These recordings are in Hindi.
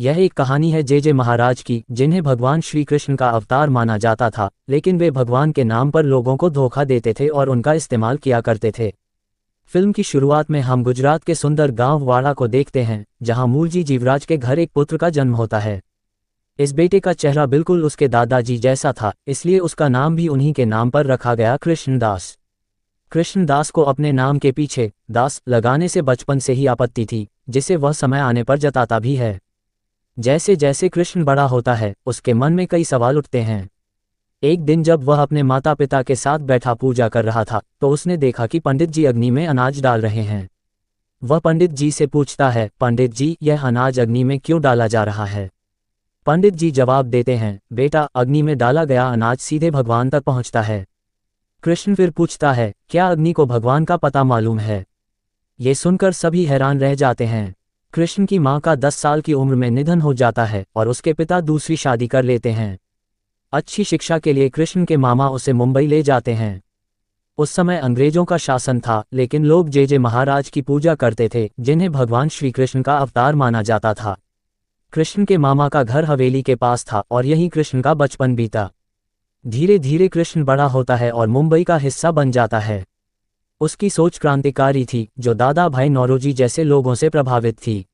यह एक कहानी है जे महाराज की, जिन्हें भगवान श्री कृष्ण का अवतार माना जाता था, लेकिन वे भगवान के नाम पर लोगों को धोखा देते थे और उनका इस्तेमाल किया करते थे। फिल्म की शुरुआत में हम गुजरात के सुंदर गांव वाड़ा को देखते हैं, जहां मूलजी जीवराज के घर एक पुत्र का जन्म होता है। इस बेटे का चेहरा बिल्कुल उसके दादाजी जैसा था, इसलिए उसका नाम भी उन्हीं के नाम पर रखा गया, कृष्णदास। कृष्णदास को अपने नाम के पीछे दास लगाने से बचपन से ही आपत्ति थी, जिसे वह समय आने पर जताता भी है। जैसे जैसे कृष्ण बड़ा होता है, उसके मन में कई सवाल उठते हैं। एक दिन जब वह अपने माता पिता के साथ बैठा पूजा कर रहा था, तो उसने देखा कि पंडित जी अग्नि में अनाज डाल रहे हैं। वह पंडित जी से पूछता है, पंडित जी, यह अनाज अग्नि में क्यों डाला जा रहा है? पंडित जी जवाब देते हैं, बेटा, अग्नि में डाला गया अनाज सीधे भगवान तक पहुंचता है। कृष्ण फिर पूछता है, क्या अग्नि को भगवान का पता मालूम है? ये सुनकर सभी हैरान रह जाते हैं। कृष्ण की मां का 10 साल की उम्र में निधन हो जाता है और उसके पिता दूसरी शादी कर लेते हैं। अच्छी शिक्षा के लिए कृष्ण के मामा उसे मुंबई ले जाते हैं। उस समय अंग्रेजों का शासन था, लेकिन लोग जे महाराज की पूजा करते थे, जिन्हें भगवान श्री कृष्ण का अवतार माना जाता था। कृष्ण के मामा का घर हवेली के पास था और यहीं कृष्ण का बचपन बीता। धीरे धीरे कृष्ण बड़ा होता है और मुंबई का हिस्सा बन जाता है। उसकी सोच क्रांतिकारी थी, जो दादा भाई नौरोजी जैसे लोगों से प्रभावित थी।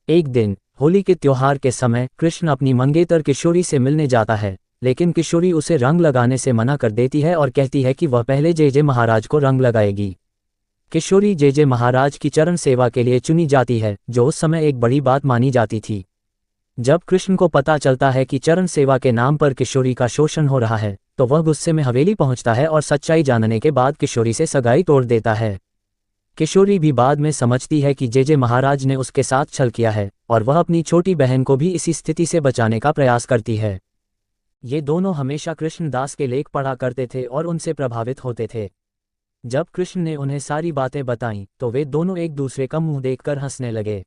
एक दिन होली के त्योहार के समय कृष्ण अपनी मंगेतर किशोरी से मिलने जाता है, लेकिन किशोरी उसे रंग लगाने से मना कर देती है और कहती है कि वह पहले जे महाराज को रंग लगाएगी। किशोरी जे महाराज की चरण सेवा के लिए चुनी जाती है, जो उस समय एक बड़ी बात मानी जाती थी। जब कृष्ण को पता चलता है कि चरण सेवा के नाम पर किशोरी का शोषण हो रहा है, तो वह गुस्से में हवेली पहुंचता है और सच्चाई जानने के बाद किशोरी से सगाई तोड़ देता है। किशोरी भी बाद में समझती है कि जे महाराज ने उसके साथ छल किया है और वह अपनी छोटी बहन को भी इसी स्थिति से बचाने का प्रयास करती है। ये दोनों हमेशा कृष्णदास के लेख पढ़ा करते थे और उनसे प्रभावित होते थे। जब कृष्ण ने उन्हें सारी बातें बताईं, तो वे दोनों एक दूसरे का मुंह देखकर हंसने लगे।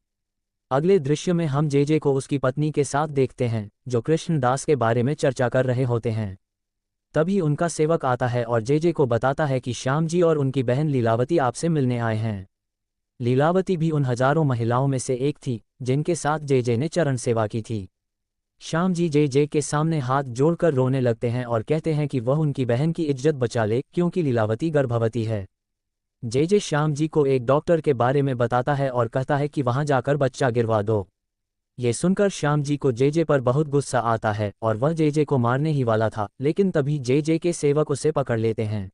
अगले दृश्य में हम जे को उसकी पत्नी के साथ देखते हैं, जो कृष्णदास के बारे में चर्चा कर रहे होते हैं। तभी उनका सेवक आता है और जे को बताता है कि श्याम जी और उनकी बहन लीलावती आपसे मिलने आए हैं। लीलावती भी उन हजारों महिलाओं में से एक थी, जिनके साथ जे ने चरण सेवा की थी। श्याम जी जे के सामने हाथ जोड़कर रोने लगते हैं और कहते हैं कि वह उनकी बहन की इज्जत बचा ले, क्योंकि लीलावती गर्भवती है। जे श्याम जी को एक डॉक्टर के बारे में बताता है और कहता है कि वहां जाकर बच्चा गिरवा दो। ये सुनकर श्याम जी को जे पर बहुत गुस्सा आता है और वह जे को मारने ही वाला था, लेकिन तभी जे के सेवक उसे पकड़ लेते हैं।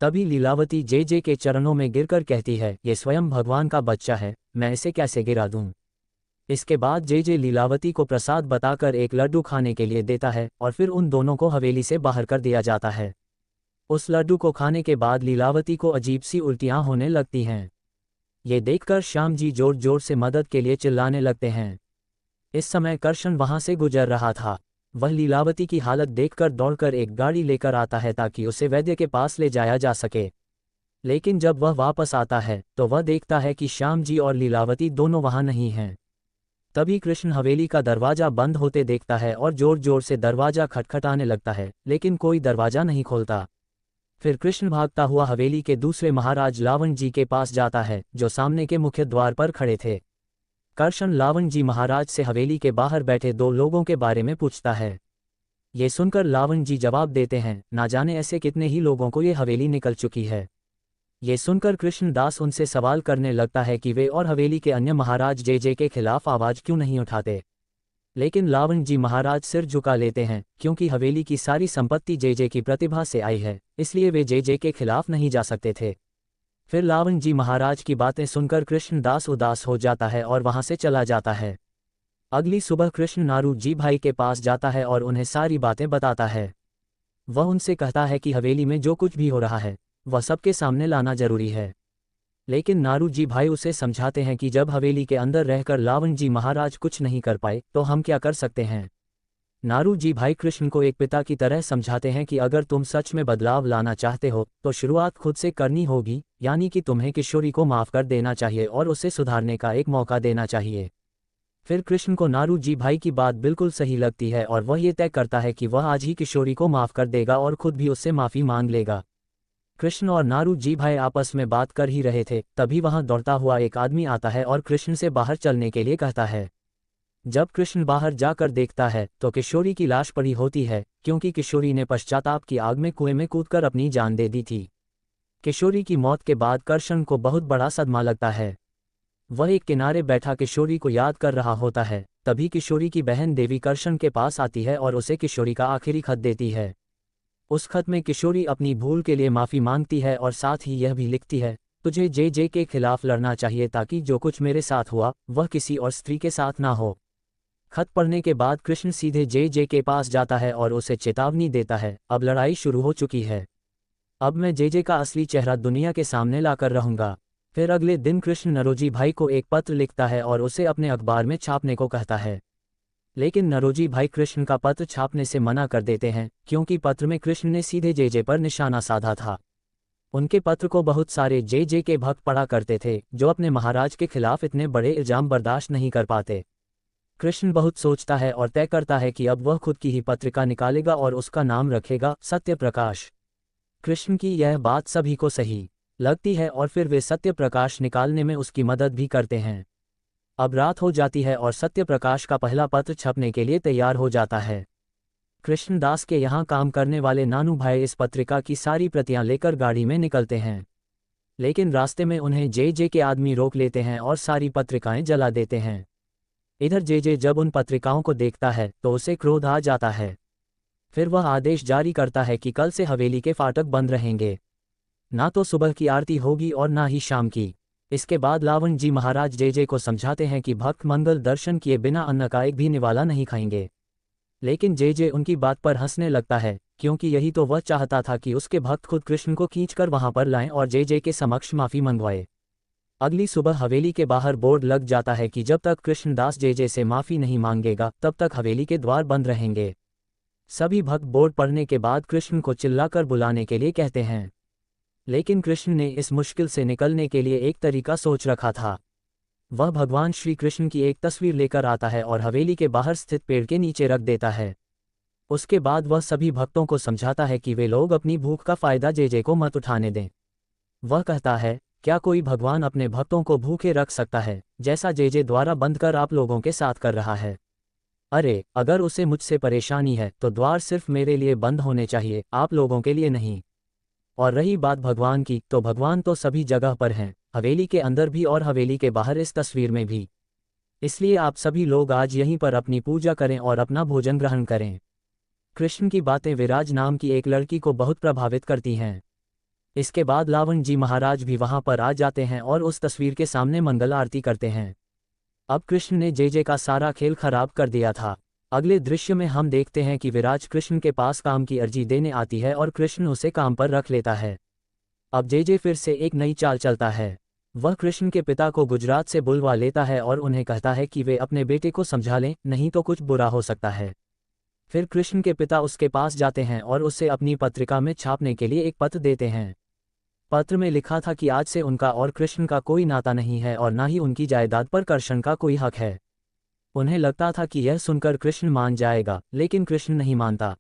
तभी लीलावती जे के चरणों में गिरकर कहती है, ये स्वयं भगवान का बच्चा है, मैं इसे कैसे गिरा दूं? इसके बाद जे लीलावती को प्रसाद बताकर एक लड्डू खाने के लिए देता है और फिर उन दोनों को हवेली से बाहर कर दिया जाता है। उस लड्डू को खाने के बाद लीलावती को अजीब सी उल्टियां होने लगती हैं। ये देखकर श्याम जी जोर जोर से मदद के लिए चिल्लाने लगते हैं। इस समय कृष्ण वहां से गुजर रहा था। वह लीलावती की हालत देखकर दौड़कर एक गाड़ी लेकर आता है ताकि उसे वैद्य के पास ले जाया जा सके। लेकिन जब वह वापस आता है, तो वह देखता है कि श्याम जी और लीलावती दोनों वहां नहीं हैं। तभी कृष्ण हवेली का दरवाजा बंद होते देखता है और जोर जोर से दरवाजा खटखटाने लगता है, लेकिन कोई दरवाजा नहीं खोलता। फिर कृष्ण भागता हुआ हवेली के दूसरे महाराज लावण जी के पास जाता है, जो सामने के मुख्य द्वार पर खड़े थे। कृष्ण लावण जी महाराज से हवेली के बाहर बैठे दो लोगों के बारे में पूछता है। ये सुनकर लावण जी जवाब देते हैं, ना जाने ऐसे कितने ही लोगों को ये हवेली निकल चुकी है। ये सुनकर कृष्णदास उनसे सवाल करने लगता है कि वे और हवेली के अन्य महाराज जे के खिलाफ आवाज क्यों नहीं उठाते। लेकिन लावण जी महाराज सिर झुका लेते हैं, क्योंकि हवेली की सारी संपत्ति जे की प्रतिभा से आई है, इसलिए वे जे के खिलाफ नहीं जा सकते थे। फिर लावण जी महाराज की बातें सुनकर कृष्णदास उदास हो जाता है और वहां से चला जाता है। अगली सुबह कृष्ण नारू जी भाई के पास जाता है और उन्हें सारी बातें बताता है। वह उनसे कहता है कि हवेली में जो कुछ भी हो रहा है, वह सबके सामने लाना जरूरी है। लेकिन नारू जी भाई उसे समझाते हैं कि जब हवेली के अंदर रहकर लावण जी महाराज कुछ नहीं कर पाए, तो हम क्या कर सकते हैं। नारू जी भाई कृष्ण को एक पिता की तरह समझाते हैं कि अगर तुम सच में बदलाव लाना चाहते हो, तो शुरुआत खुद से करनी होगी, यानी कि तुम्हें किशोरी को माफ कर देना चाहिए और उसे सुधारने का एक मौका देना चाहिए। फिर कृष्ण को नारू जी भाई की बात बिल्कुल सही लगती है और वह ये तय करता है कि वह आज ही किशोरी को माफ कर देगा और खुद भी उससे माफी मांग लेगा। कृष्ण और नारू जी भाई आपस में बात कर ही रहे थे, तभी वहां दौड़ता हुआ एक आदमी आता है और कृष्ण से बाहर चलने के लिए कहता है। जब कृष्ण बाहर जाकर देखता है तो किशोरी की लाश पड़ी होती है, क्योंकि किशोरी ने पश्चाताप की आग में कुएं में कूदकर अपनी जान दे दी थी। किशोरी की मौत के बाद कृष्ण को बहुत बड़ा सदमा लगता है। वह एक किनारे बैठा किशोरी को याद कर रहा होता है। तभी किशोरी की बहन देवी कृष्ण के पास आती है और उसे किशोरी का आखिरी खत देती है। उस खत में किशोरी अपनी भूल के लिए माफ़ी मांगती है और साथ ही यह भी लिखती है, तुझे जे के खिलाफ लड़ना चाहिए ताकि जो कुछ मेरे साथ हुआ वह किसी और स्त्री के साथ ना हो। खत पढ़ने के बाद कृष्ण सीधे जे के पास जाता है और उसे चेतावनी देता है, अब लड़ाई शुरू हो चुकी है। अब मैं जे का असली चेहरा दुनिया के सामने लाकर रहूंगा। फिर अगले दिन कृष्ण नरोजी भाई को एक पत्र लिखता है और उसे अपने अखबार में छापने को कहता है। लेकिन नरोजी भाई कृष्ण का पत्र छापने से मना कर देते हैं, क्योंकि पत्र में कृष्ण ने सीधे जे पर निशाना साधा था। उनके पत्र को बहुत सारे जे के भक्त पढ़ा करते थे, जो अपने महाराज के खिलाफ इतने बड़े इल्जाम बर्दाश्त नहीं कर पाते। कृष्ण बहुत सोचता है और तय करता है कि अब वह खुद की ही पत्रिका निकालेगा और उसका नाम रखेगा सत्य प्रकाश। कृष्ण की यह बात सभी को सही लगती है और फिर वे सत्य प्रकाश निकालने में उसकी मदद भी करते हैं। अब रात हो जाती है और सत्य प्रकाश का पहला पत्र छपने के लिए तैयार हो जाता है। कृष्णदास के यहाँ काम करने वाले नानू भाई इस पत्रिका की सारी प्रतियां लेकर गाड़ी में निकलते हैं, लेकिन रास्ते में उन्हें जे के आदमी रोक लेते हैं और सारी पत्रिकाएं जला देते हैं। इधर जे जब उन पत्रिकाओं को देखता है तो उसे क्रोध आ जाता है। फिर वह आदेश जारी करता है कि कल से हवेली के फाटक बंद रहेंगे, ना तो सुबह की आरती होगी और ना ही शाम की। इसके बाद लावण जी महाराज जे को समझाते हैं कि भक्त मंगल दर्शन किए बिना अन्न का एक भी निवाला नहीं खाएंगे। लेकिन जे उनकी बात पर हंसने लगता है, क्योंकि यही तो वह चाहता था कि उसके भक्त खुद कृष्ण को खींचकर वहां पर लाएं और जे के समक्ष माफी मंगवाए। अगली सुबह हवेली के बाहर बोर्ड लग जाता है कि जब तक कृष्णदास जे से माफी नहीं मांगेगा तब तक हवेली के द्वार बंद रहेंगे। सभी भक्त बोर्ड पढ़ने के बाद कृष्ण को चिल्लाकर बुलाने के लिए कहते हैं, लेकिन कृष्ण ने इस मुश्किल से निकलने के लिए एक तरीका सोच रखा था। वह भगवान श्री कृष्ण की एक तस्वीर लेकर आता है और हवेली के बाहर स्थित पेड़ के नीचे रख देता है। उसके बाद वह सभी भक्तों को समझाता है कि वे लोग अपनी भूख का फायदा जे को मत उठाने दें। वह कहता है, क्या कोई भगवान अपने भक्तों को भूखे रख सकता है, जैसा जे द्वारा बंद कर आप लोगों के साथ कर रहा है? अरे, अगर उसे मुझसे परेशानी है तो द्वार सिर्फ मेरे लिए बंद होने चाहिए, आप लोगों के लिए नहीं। और रही बात भगवान की, तो भगवान तो सभी जगह पर हैं, हवेली के अंदर भी और हवेली के बाहर इस तस्वीर में भी। इसलिए आप सभी लोग आज यहीं पर अपनी पूजा करें और अपना भोजन ग्रहण करें। कृष्ण की बातें विराज नाम की एक लड़की को बहुत प्रभावित करती हैं। इसके बाद लावण जी महाराज भी वहां पर आ जाते हैं और उस तस्वीर के सामने मंगल आरती करते हैं। अब कृष्ण ने जे का सारा खेल खराब कर दिया था। अगले दृश्य में हम देखते हैं कि विराज कृष्ण के पास काम की अर्जी देने आती है और कृष्ण उसे काम पर रख लेता है। अब जे फिर से एक नई चाल चलता है। वह कृष्ण के पिता को गुजरात से बुलवा लेता है और उन्हें कहता है कि वे अपने बेटे को समझा लें, नहीं तो कुछ बुरा हो सकता है। फिर कृष्ण के पिता उसके पास जाते हैं और उसे अपनी पत्रिका में छापने के लिए एक पत्र देते हैं। पत्र में लिखा था कि आज से उनका और कृष्ण का कोई नाता नहीं है और ना ही उनकी जायदाद पर कृष्ण का कोई हक है। उन्हें लगता था कि यह सुनकर कृष्ण मान जाएगा, लेकिन कृष्ण नहीं मानता।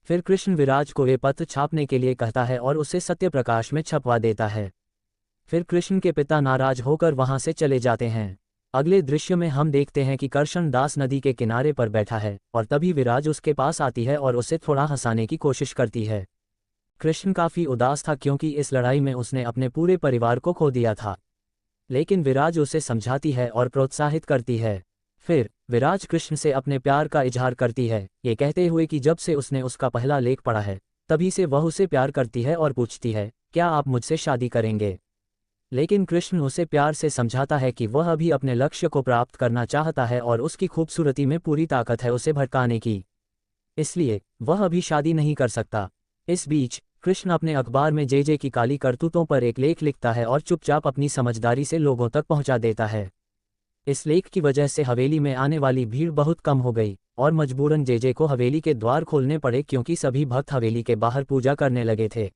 फिर कृष्ण विराज को वे पत्र छापने के लिए कहता है और उसे सत्य प्रकाश में छपवा देता है। फिर कृष्ण के पिता नाराज होकर वहां से चले जाते हैं। अगले दृश्य में हम देखते हैं कि कृष्ण दास नदी के किनारे पर बैठा है और तभी विराज उसके पास आती है और उसे थोड़ा हंसाने की कोशिश करती है। कृष्ण काफी उदास था, क्योंकि इस लड़ाई में उसने अपने पूरे परिवार को खो दिया था। लेकिन विराज उसे समझाती है और प्रोत्साहित करती है। फिर विराज कृष्ण से अपने प्यार का इजहार करती है, ये कहते हुए कि जब से उसने उसका पहला लेख पढ़ा है तभी से वह उसे प्यार करती है और पूछती है, क्या आप मुझसे शादी करेंगे? लेकिन कृष्ण उसे प्यार से समझाता है कि वह अभी अपने लक्ष्य को प्राप्त करना चाहता है और उसकी खूबसूरती में पूरी ताकत है उसे भटकाने की, इसलिए वह अभी शादी नहीं कर सकता। इस बीच कृष्ण अपने अखबार में जे की काली करतूतों पर एक लेख लिखता है और चुपचाप अपनी समझदारी से लोगों तक पहुंचा देता है। इस लेख की वजह से हवेली में आने वाली भीड़ बहुत कम हो गई और मजबूरन जे को हवेली के द्वार खोलने पड़े, क्योंकि सभी भक्त हवेली के बाहर पूजा करने लगे थे।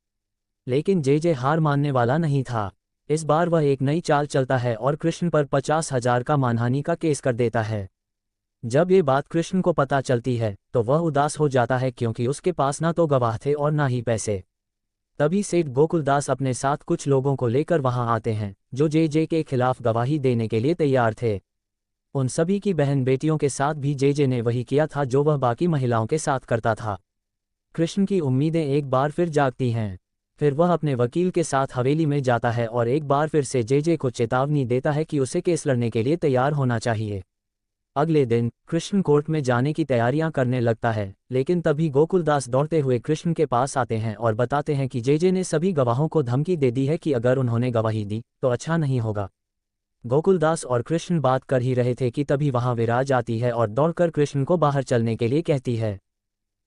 लेकिन जे हार मानने वाला नहीं था। इस बार वह एक नई चाल चलता है और कृष्ण पर 50,000 का मानहानि का केस कर देता है। जब ये बात कृष्ण को पता चलती है तो वह उदास हो जाता है, क्योंकि उसके पास ना तो गवाह थे और ना ही पैसे। तभी सेठ गोकुलदास अपने साथ कुछ लोगों को लेकर वहां आते हैं, जो जे के खिलाफ गवाही देने के लिए तैयार थे। उन सभी की बहन बेटियों के साथ भी जेजे ने वही किया था जो वह बाकी महिलाओं के साथ करता था। कृष्ण की उम्मीदें एक बार फिर जागती हैं। फिर वह अपने वकील के साथ हवेली में जाता है और एक बार फिर से जेजे को चेतावनी देता है कि उसे केस लड़ने के लिए तैयार होना चाहिए। अगले दिन कृष्ण कोर्ट में जाने की तैयारियां करने लगता है, लेकिन तभी गोकुलदास दौड़ते हुए कृष्ण के पास आते हैं और बताते हैं कि जेजे ने सभी गवाहों को धमकी दे दी है कि अगर उन्होंने गवाही दी तो अच्छा नहीं होगा। गोकुलदास और कृष्ण बात कर ही रहे थे कि तभी वहां विराज आती है और दौड़कर कृष्ण को बाहर चलने के लिए कहती है।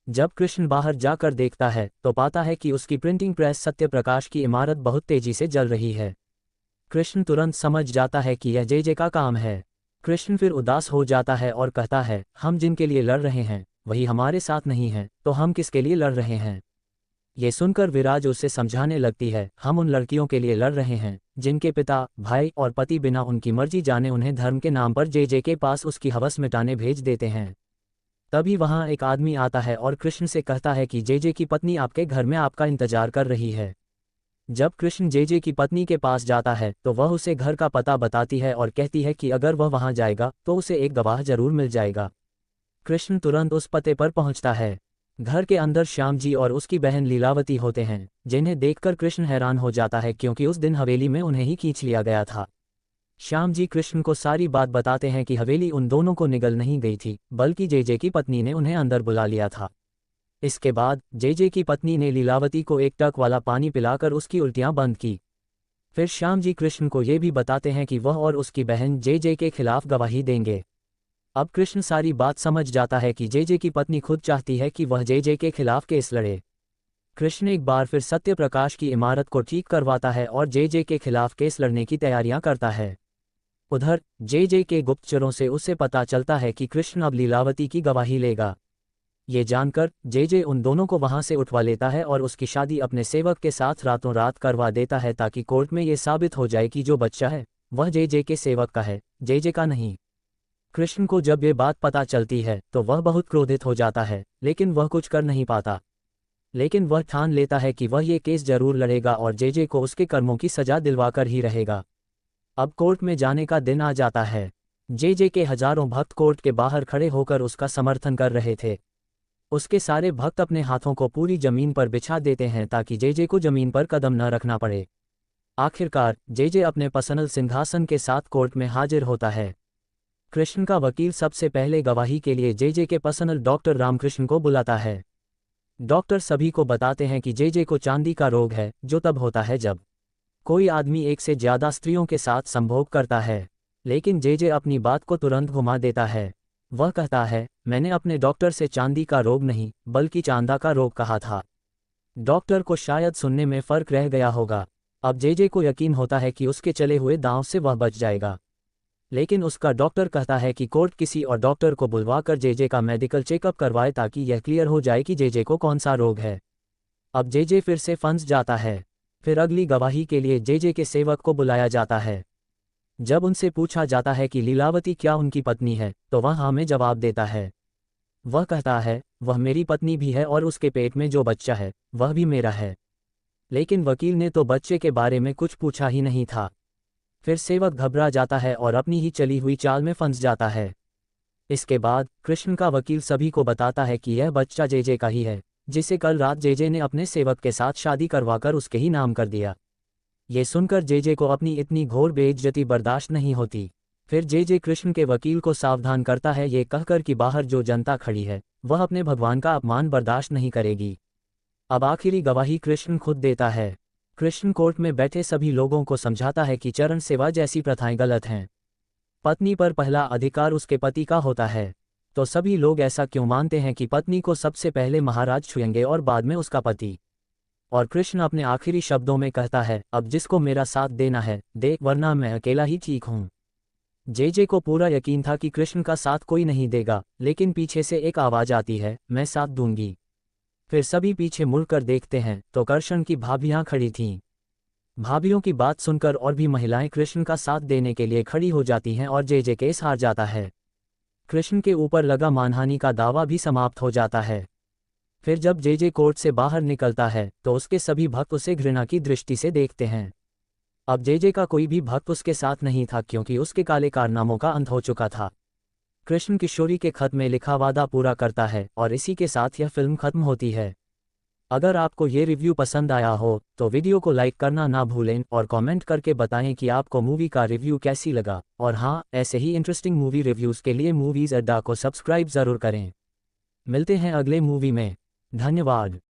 जब कृष्ण बाहर जाकर देखता है तो पाता है कि उसकी प्रिंटिंग प्रेस सत्यप्रकाश की इमारत बहुत तेजी से जल रही है। कृष्ण तुरंत समझ जाता है कि यह जेजे का काम है। कृष्ण फिर उदास हो जाता है और कहता है, हम जिनके लिए लड़ रहे हैं वही हमारे साथ नहीं हैं, तो हम किसके लिए लड़ रहे हैं। ये सुनकर विराज उसे समझाने लगती है, हम उन लड़कियों के लिए लड़ रहे हैं जिनके पिता, भाई और पति बिना उनकी मर्जी जाने उन्हें धर्म के नाम पर जेजे के पास उसकी हवस मिटाने भेज देते हैं। तभी वहां एक आदमी आता है और कृष्ण से कहता है कि जेजे की पत्नी आपके घर में आपका इंतजार कर रही है। जब कृष्ण जेजे की पत्नी के पास जाता है तो वह उसे घर का पता बताती है और कहती है कि अगर वह वहां जाएगा तो उसे एक गवाह जरूर मिल जाएगा। कृष्ण तुरंत उस पते पर पहुंचता है। घर के अंदर श्याम जी और उसकी बहन लीलावती होते हैं, जिन्हें देखकर कृष्ण हैरान हो जाता है क्योंकि उस दिन हवेली में उन्हें ही खींच लिया गया था। श्याम जी कृष्ण को सारी बात बताते हैं कि हवेली उन दोनों को निगल नहीं गई थी, बल्कि जेजे की पत्नी ने उन्हें अंदर बुला लिया था। इसके बाद जेजे की पत्नी ने लीलावती को एक टक वाला पानी पिलाकर उसकी उल्टियां बंद की। फिर श्याम जी कृष्ण को ये भी बताते हैं कि वह और उसकी बहन जेजे के खिलाफ गवाही देंगे। अब कृष्ण सारी बात समझ जाता है कि जेजे की पत्नी खुद चाहती है कि वह जेजे के खिलाफ केस लड़े। कृष्ण एक बार फिर सत्यप्रकाश की इमारत को ठीक करवाता है और जेजे के खिलाफ केस लड़ने की तैयारियां करता है। उधर जेजे के गुप्तचरों से उसे पता चलता है कि कृष्ण अब लीलावती की गवाही लेगा। ये जानकर जेजे उन दोनों को वहां से उठवा लेता है और उसकी शादी अपने सेवक के साथ रातों रात करवा देता है ताकि कोर्ट में ये साबित हो जाए कि जो बच्चा है वह जेजे के सेवक का है, जेजे का नहीं। कृष्ण को जब ये बात पता चलती है तो वह बहुत क्रोधित हो जाता है, लेकिन वह कुछ कर नहीं पाता। लेकिन वह ठान लेता है कि वह ये केस जरूर लड़ेगा और जेजे को उसके कर्मों की सजा दिलवाकर ही रहेगा। अब कोर्ट में जाने का दिन आ जाता है। जेजे के हजारों भक्त कोर्ट के बाहर खड़े होकर उसका समर्थन कर रहे थे। उसके सारे भक्त अपने हाथों को पूरी जमीन पर बिछा देते हैं ताकि जेजे को जमीन पर कदम न रखना पड़े। आखिरकार जेजे अपने पर्सनल सिंहासन के साथ कोर्ट में हाजिर होता है। कृष्ण का वकील सबसे पहले गवाही के लिए जेजे के पर्सनल डॉक्टर रामकृष्ण को बुलाता है। डॉक्टर सभी को बताते हैं कि जेजे को चांदी का रोग है, जो तब होता है जब कोई आदमी एक से ज्यादा स्त्रियों के साथ संभोग करता है। लेकिन जेजे अपनी बात को तुरंत घुमा देता है। वह कहता है, मैंने अपने डॉक्टर से चांदी का रोग नहीं बल्कि चांदा का रोग कहा था। डॉक्टर को शायद सुनने में फर्क रह गया होगा। अब जेजे को यकीन होता है कि उसके चले हुए दांव से वह बच जाएगा। लेकिन उसका डॉक्टर कहता है कि कोर्ट किसी और डॉक्टर को बुलवाकर जेजे का मेडिकल चेकअप करवाए ताकि यह क्लियर हो जाए कि जेजे को कौन सा रोग है। अब जेजे फिर से फंस जाता है। फिर अगली गवाही के लिए जेजे के सेवक को बुलाया जाता है। जब उनसे पूछा जाता है कि लीलावती क्या उनकी पत्नी है तो वह हाँ में जवाब देता है। वह कहता है, वह मेरी पत्नी भी है और उसके पेट में जो बच्चा है वह भी मेरा है। लेकिन वकील ने तो बच्चे के बारे में कुछ पूछा ही नहीं था। फिर सेवक घबरा जाता है और अपनी ही चली हुई चाल में फंस जाता है। इसके बाद कृष्ण का वकील सभी को बताता है कि यह बच्चा जेजे का ही है, जिसे कल रात जेजे ने अपने सेवक के साथ शादी करवाकर उसके ही नाम कर दिया। ये सुनकर जेजे को अपनी इतनी घोर बेइज्जती बर्दाश्त नहीं होती। फिर जेजे कृष्ण के वकील को सावधान करता है ये कहकर कि बाहर जो जनता खड़ी है वह अपने भगवान का अपमान बर्दाश्त नहीं करेगी। अब आखिरी गवाही कृष्ण खुद देता है। कृष्ण कोर्ट में बैठे सभी लोगों को समझाता है कि चरण सेवा जैसी प्रथाएं गलत हैं। पत्नी पर पहला अधिकार उसके पति का होता है, तो सभी लोग ऐसा क्यों मानते हैं कि पत्नी को सबसे पहले महाराज छुएंगे और बाद में उसका पति। और कृष्ण अपने आखिरी शब्दों में कहता है, अब जिसको मेरा साथ देना है दे, वरना मैं अकेला ही ठीक हूं। जेजे को पूरा यकीन था कि कृष्ण का साथ कोई नहीं देगा, लेकिन पीछे से एक आवाज आती है, मैं साथ दूंगी। फिर सभी पीछे मुड़कर देखते हैं तो कृष्ण की भाभियां खड़ी थीं। भाभियों की बात सुनकर और भी महिलाएं कृष्ण का साथ देने के लिए खड़ी हो जाती हैं और जेजे केस हार जाता है। कृष्ण के ऊपर लगा मानहानि का दावा भी समाप्त हो जाता है। फिर जब जेजे कोर्ट से बाहर निकलता है तो उसके सभी भक्त उसे घृणा की दृष्टि से देखते हैं। अब जेजे का कोई भी भक्त उसके साथ नहीं था क्योंकि उसके काले कारनामों का अंत हो चुका था। कृष्ण किशोरी के खत में लिखा वादा पूरा करता है और इसी के साथ यह फिल्म खत्म होती है। अगर आपको ये रिव्यू पसंद आया हो तो वीडियो को लाइक करना ना भूलें और कमेंट करके बताएं कि आपको मूवी का रिव्यू कैसी लगा। और हाँ, ऐसे ही इंटरेस्टिंग मूवी रिव्यूज़ के लिए मूवीज़ अड्डा को सब्सक्राइब ज़रूर करें। मिलते हैं अगले मूवी में। धन्यवाद।